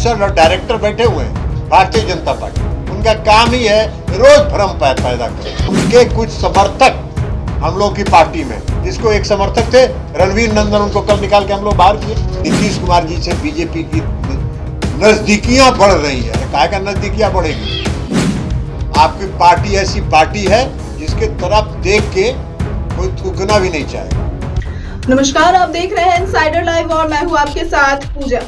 Producer और director बैठे हुए हैं भारतीय जनता पार्टी, उनका काम ही है रोज भ्रम पैदा करें। उनके कुछ समर्थक हम लोग की पार्टी में, जिसको एक समर्थक थे रणवीर नंदन, उनको कल निकाल के हम लोग बाहर किए। नीतीश कुमार जी से बीजेपी की नजदीकियां बढ़ रही है। काहे का नजदीकियां बढ़ेगी? आपकी पार्टी ऐसी पार्टी है जिसके तरफ देख के कोई थूकना भी नहीं चाहेगा। नमस्कार, आप देख रहे हैं इनसाइडर लाइव और मैं हूं आपके साथ पूजा।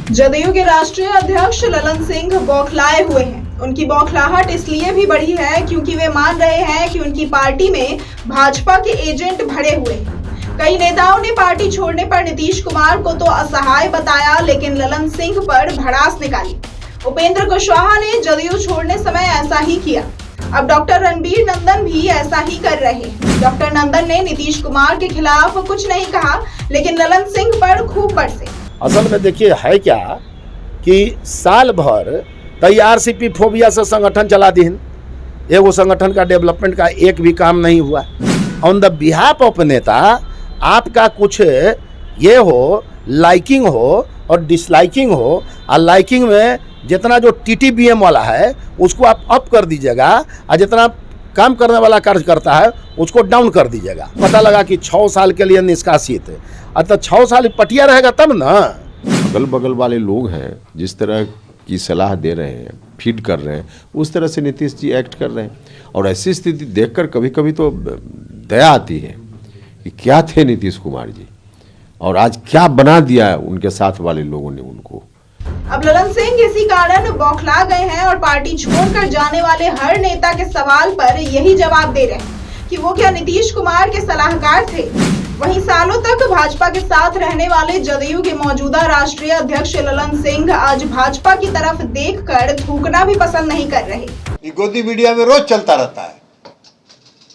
जदयू के राष्ट्रीय अध्यक्ष ललन सिंह बौखलाए हुए हैं। उनकी बौखलाहट इसलिए भी बढ़ी है क्योंकि वे मान रहे हैं कि उनकी पार्टी में भाजपा के एजेंट भरे हुए हैं। कई नेताओं ने पार्टी छोड़ने पर नीतीश कुमार को तो असहाय बताया, लेकिन ललन सिंह पर भड़ास निकाली। उपेंद्र कुशवाहा ने जदयू छोड़ने समय ऐसा ही किया। अब डॉक्टर रणवीर नंदन भी ऐसा ही कर रहे हैं। डॉक्टर नंदन ने नीतीश कुमार के खिलाफ कुछ नहीं कहा, लेकिन ललन सिंह पर खूब बरसे। असल में देखिए है क्या कि साल भर आरसीपी फोबिया से संगठन चला दी, एगो संगठन का डेवलपमेंट का एक भी काम नहीं हुआ। ऑन द बिहाफ ऑफ नेता आपका कुछ ये हो, लाइकिंग हो और डिसलाइकिंग हो, और लाइकिंग में जितना जो टीटीबीएम वाला है उसको आप अप कर दीजिएगा, और जितना काम करने वाला कार्य करता है उसको डाउन कर दीजिएगा। पता लगा कि 6 साल के लिए निष्कासित है, तो 6 साल पटिया रहेगा तब ना। अगल बगल वाले लोग हैं जिस तरह की सलाह दे रहे हैं, फीड कर रहे हैं, उस तरह से नीतीश जी एक्ट कर रहे हैं। और ऐसी स्थिति देखकर कभी कभी तो दया आती है कि क्या थे नीतीश कुमार जी, और आज क्या बना दिया है उनके साथ वाले लोगों ने उनको। अब ललन सिंह इसी कारण बौखला गए हैं और पार्टी छोड़कर जाने वाले हर नेता के सवाल पर यही जवाब दे रहे हैं कि वो क्या नीतीश कुमार के सलाहकार थे। वहीं सालों तक भाजपा के साथ रहने वाले जदयू के मौजूदा राष्ट्रीय अध्यक्ष ललन सिंह आज भाजपा की तरफ देखकर थूकना भी पसंद नहीं कर रहे। ये गोदी मीडिया में रोज चलता रहता है।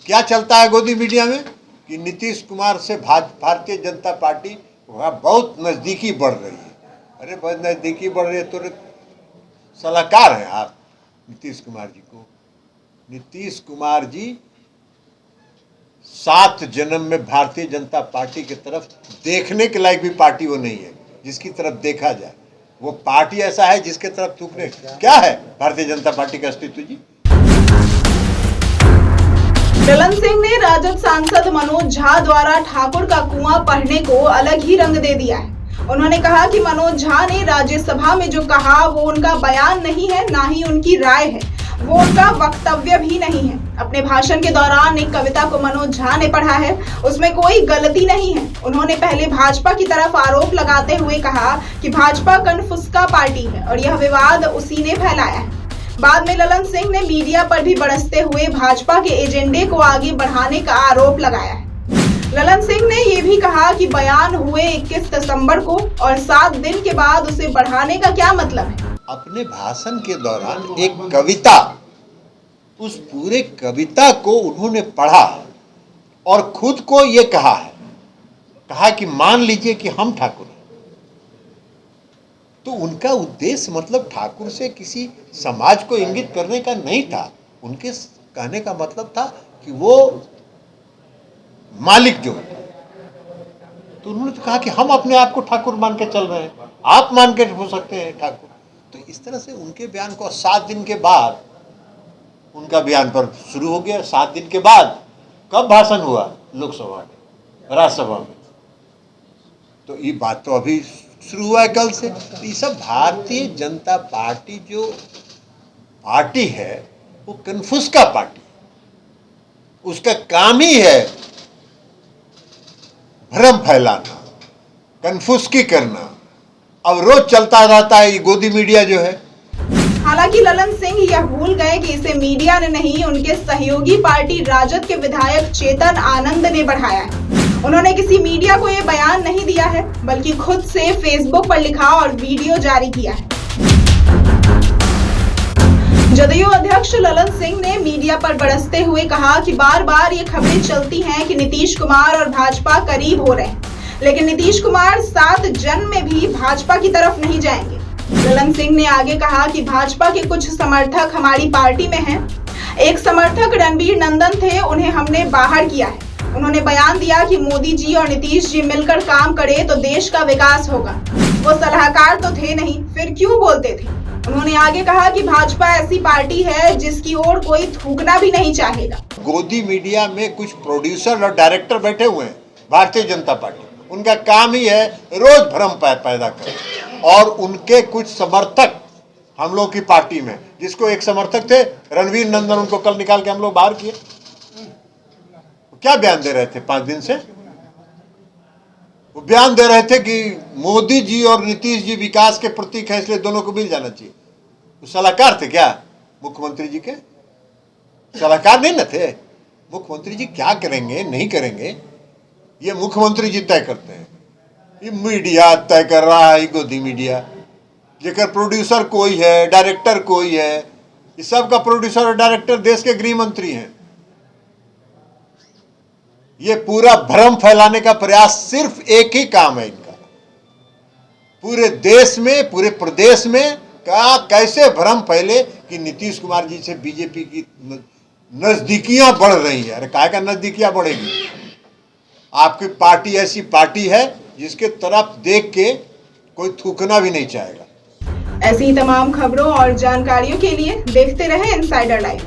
क्या चलता है गोदी मीडिया में कि नीतीश कुमार से भारतीय जनता पार्टी बहुत नजदीकी बढ़ रही है। अरे बहुत नजदीकी बढ़ रही है तो सलाहकार हैं आप नीतीश कुमार जी को। नीतीश कुमार जी 7 जन्म में भारतीय जनता पार्टी की तरफ देखने के लायक भी पार्टी वो नहीं है जिसकी तरफ देखा जाए। वो पार्टी ऐसा है जिसके तरफ थूकने क्या है भारतीय जनता पार्टी का अस्तित्व जी। ललन सिंह ने राजद सांसद मनोज झा द्वारा ठाकुर का कुआं पढ़ने को अलग ही रंग दे दिया है। उन्होंने कहा कि मनोज झा ने राज्यसभा में जो कहा वो उनका बयान नहीं है, ना ही उनकी राय है, वो उनका वक्तव्य भी नहीं है। अपने भाषण के दौरान एक कविता को मनोज झा ने पढ़ा है, उसमें कोई गलती नहीं है। उन्होंने पहले भाजपा की तरफ आरोप लगाते हुए कहा कि भाजपा कन्फुस्का पार्टी है और यह विवाद उसी ने फैलाया है। बाद में ललन सिंह ने मीडिया पर भी बरसते हुए भाजपा के एजेंडे को आगे बढ़ाने का आरोप लगाया है। ललन सिंह ने यह भी कहा कि बयान हुए 21 दिसंबर को और 7 दिन के बाद उसे बढ़ाने का क्या मतलब है। अपने भाषण के दौरान एक कविता, उस पूरे कविता को उन्होंने पढ़ा और खुद को ये कहा कि मान लीजिए कि हम ठाकुर हैं। तो उनका उद्देश्य मतलब ठाकुर से किसी समाज को इंगित करने का नहीं था। उनके कहने का मतलब था कि वो मालिक जो है, तो उन्होंने तो कहा कि हम अपने आप को ठाकुर मान के चल रहे हैं, आप मान के हो सकते हैं ठाकुर। तो इस तरह से उनके बयान को 7 दिन के बाद उनका बयान पर शुरू हो गया। 7 दिन के बाद कब भाषण हुआ लोकसभा में, राज्यसभा में, तो ये बात तो अभी शुरू हुआ है कल से। तो ये सब भारतीय जनता पार्टी जो पार्टी है वो कन्फुस्का पार्टी, उसका काम ही है भ्रम फैलाना, कन्फुस्की करना। अब रोज चलता रहता है ये गोदी मीडिया जो है। हालांकि ललन सिंह यह भूल गए कि इसे मीडिया ने नहीं, उनके सहयोगी पार्टी राजद के विधायक चेतन आनंद ने बढ़ाया है। उन्होंने किसी मीडिया को यह बयान नहीं दिया है, बल्कि खुद से फेसबुक पर लिखा और वीडियो जारी किया है। जदयू अध्यक्ष ललन सिंह ने मीडिया पर बरसते हुए कहा कि बार बार ये खबरें चलती हैं कि नीतीश कुमार और भाजपा करीब हो रहे हैं, लेकिन नीतीश कुमार 7 जन में भी भाजपा की तरफ नहीं जाएंगे। ललन सिंह ने आगे कहा कि भाजपा के कुछ समर्थक हमारी पार्टी में हैं। एक समर्थक रणवीर नंदन थे, उन्हें हमने बाहर किया है। उन्होंने बयान दिया कि मोदी जी और नीतीश जी मिलकर काम करे तो देश का विकास होगा। वो सलाहकार तो थे नहीं, फिर क्यों बोलते थे। उन्होंने आगे कहा कि भाजपा ऐसी पार्टी है जिसकी ओर कोई थूकना भी नहीं चाहेगा। गोदी मीडिया में कुछ प्रोड्यूसर और डायरेक्टर बैठे हुए हैं भारतीय जनता पार्टी, उनका काम ही है रोज भ्रम पैदा करना। और उनके कुछ समर्थक हम लोग की पार्टी में, जिसको एक समर्थक थे रणवीर नंदन, उनको कल निकाल के हम लोग बाहर किए। क्या बयान दे रहे थे 5 दिन से? वो बयान दे रहे थे कि मोदी जी और नीतीश जी विकास के प्रतीक हैं, इसलिए दोनों को मिल जाना चाहिए। वो सलाहकार थे क्या मुख्यमंत्री जी के? सलाहकार नहीं न थे। मुख्यमंत्री जी क्या करेंगे नहीं करेंगे ये मुख्यमंत्री जी तय करते हैं। ये मीडिया तय कर रहा है, गोदी मीडिया, जेकर प्रोड्यूसर कोई है, डायरेक्टर कोई है। इस सब का प्रोड्यूसर और डायरेक्टर देश के गृह मंत्री हैं। ये पूरा भ्रम फैलाने का प्रयास सिर्फ एक ही काम है इनका, पूरे देश में, पूरे प्रदेश में कैसे भ्रम फैले कि नीतीश कुमार जी से बीजेपी की नजदीकियां बढ़ रही है। अरे काहे का नजदीकियां बढ़ेगी? आपकी पार्टी ऐसी पार्टी है जिसके तरफ देख के कोई थूकना भी नहीं चाहेगा। ऐसी ही तमाम खबरों और जानकारियों के लिए देखते रहे इनसाइडर लाइव।